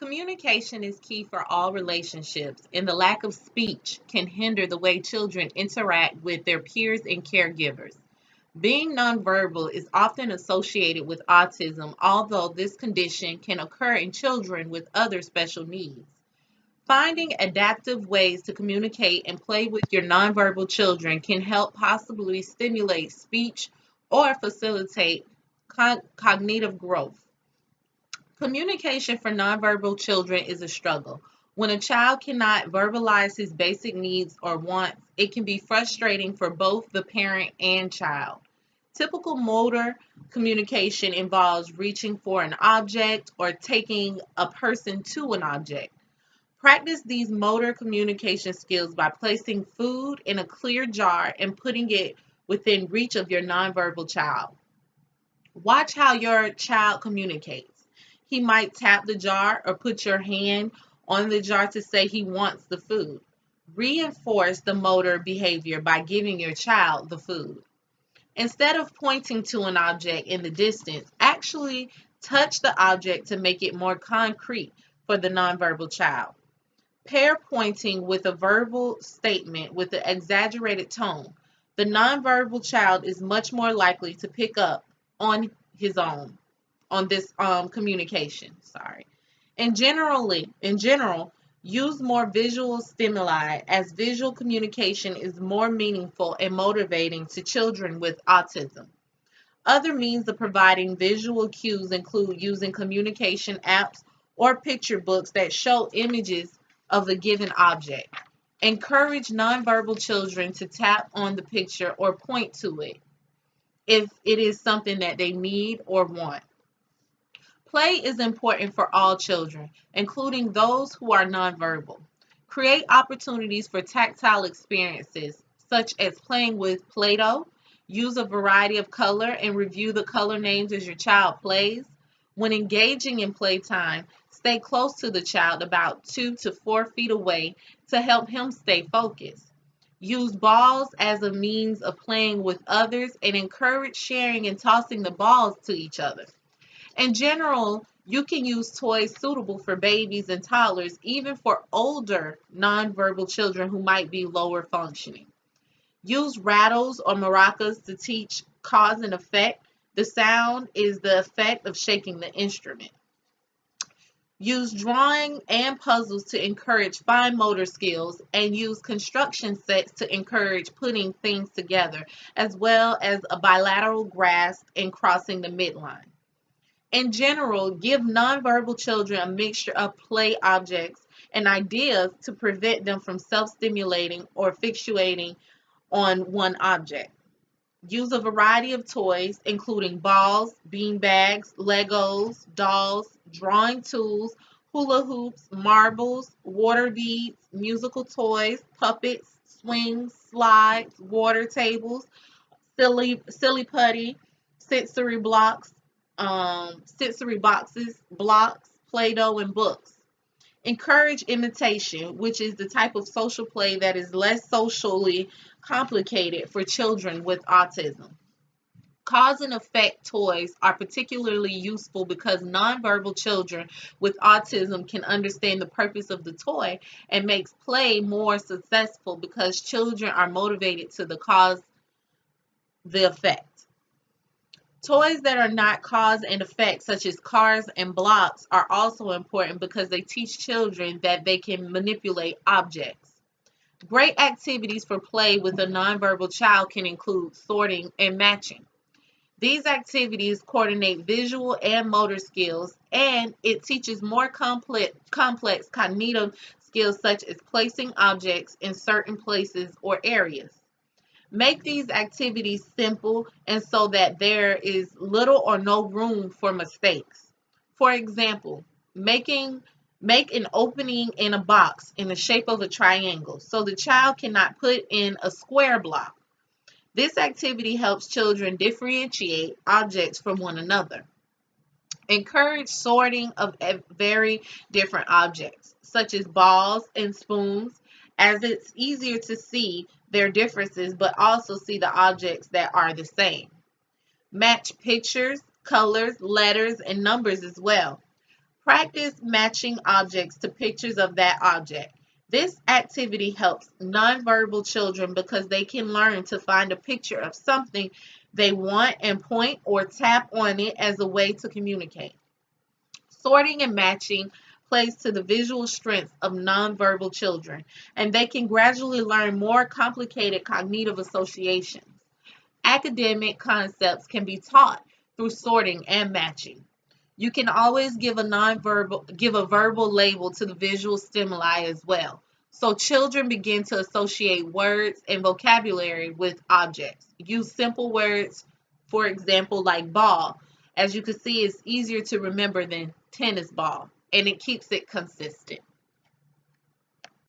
Communication is key for all relationships, and the lack of speech can hinder the way children interact with their peers and caregivers. Being nonverbal is often associated with autism, although this condition can occur in children with other special needs. Finding adaptive ways to communicate and play with your nonverbal children can help possibly stimulate speech or facilitate cognitive growth. Communication for nonverbal children is a struggle. When a child cannot verbalize his basic needs or wants, it can be frustrating for both the parent and child. Typical motor communication involves reaching for an object or taking a person to an object. Practice these motor communication skills by placing food in a clear jar and putting it within reach of your nonverbal child. Watch how your child communicates. He might tap the jar or put your hand on the jar to say he wants the food. Reinforce the motor behavior by giving your child the food. Instead of pointing to an object in the distance, actually touch the object to make it more concrete for the nonverbal child. Pair pointing with a verbal statement with an exaggerated tone. The nonverbal child is much more likely to pick up on his own on this communication. Sorry. In general, use more visual stimuli as visual communication is more meaningful and motivating to children with autism. Other means of providing visual cues include using communication apps or picture books that show images of a given object. Encourage nonverbal children to tap on the picture or point to it if it is something that they need or want. Play is important for all children, including those who are nonverbal. Create opportunities for tactile experiences, such as playing with Play Doh. Use a variety of color and review the color names as your child plays. When engaging in playtime, stay close to the child about 2 to 4 feet away to help him stay focused. Use balls as a means of playing with others and encourage sharing and tossing the balls to each other. In general, you can use toys suitable for babies and toddlers, even for older nonverbal children who might be lower functioning. Use rattles or maracas to teach cause and effect. The sound is the effect of shaking the instrument. Use drawing and puzzles to encourage fine motor skills, and use construction sets to encourage putting things together, as well as a bilateral grasp and crossing the midline. In general, give nonverbal children a mixture of play objects and ideas to prevent them from self-stimulating or fixating on one object. Use a variety of toys, including balls, bean bags, Legos, dolls, drawing tools, hula hoops, marbles, water beads, musical toys, puppets, swings, slides, water tables, silly putty, sensory blocks, sensory boxes, blocks, Play-Doh, and books. Encourage imitation, which is the type of social play that is less socially complicated for children with autism. Cause and effect toys are particularly useful because nonverbal children with autism can understand the purpose of the toy and makes play more successful because children are motivated to the cause, the effect. Toys that are not cause and effect, such as cars and blocks, are also important because they teach children that they can manipulate objects. Great activities for play with a nonverbal child can include sorting and matching. These activities coordinate visual and motor skills, and it teaches more complex cognitive skills such as placing objects in certain places or areas. Make these activities simple and so that there is little or no room for mistakes. For example, make an opening in a box in the shape of a triangle so the child cannot put in a square block. This activity helps children differentiate objects from one another. Encourage sorting of very different objects, such as balls and spoons, as it's easier to see their differences but also see the objects that are the same. Match pictures, colors, letters, and numbers as well. Practice matching objects to pictures of that object. This activity helps nonverbal children because they can learn to find a picture of something they want and point or tap on it as a way to communicate. Sorting and matching plays to the visual strengths of nonverbal children, and they can gradually learn more complicated cognitive associations. Academic concepts can be taught through sorting and matching. You can always give a verbal label to the visual stimuli as well. So children begin to associate words and vocabulary with objects. Use simple words, for example, like ball. As you can see, it's easier to remember than tennis ball, and it keeps it consistent.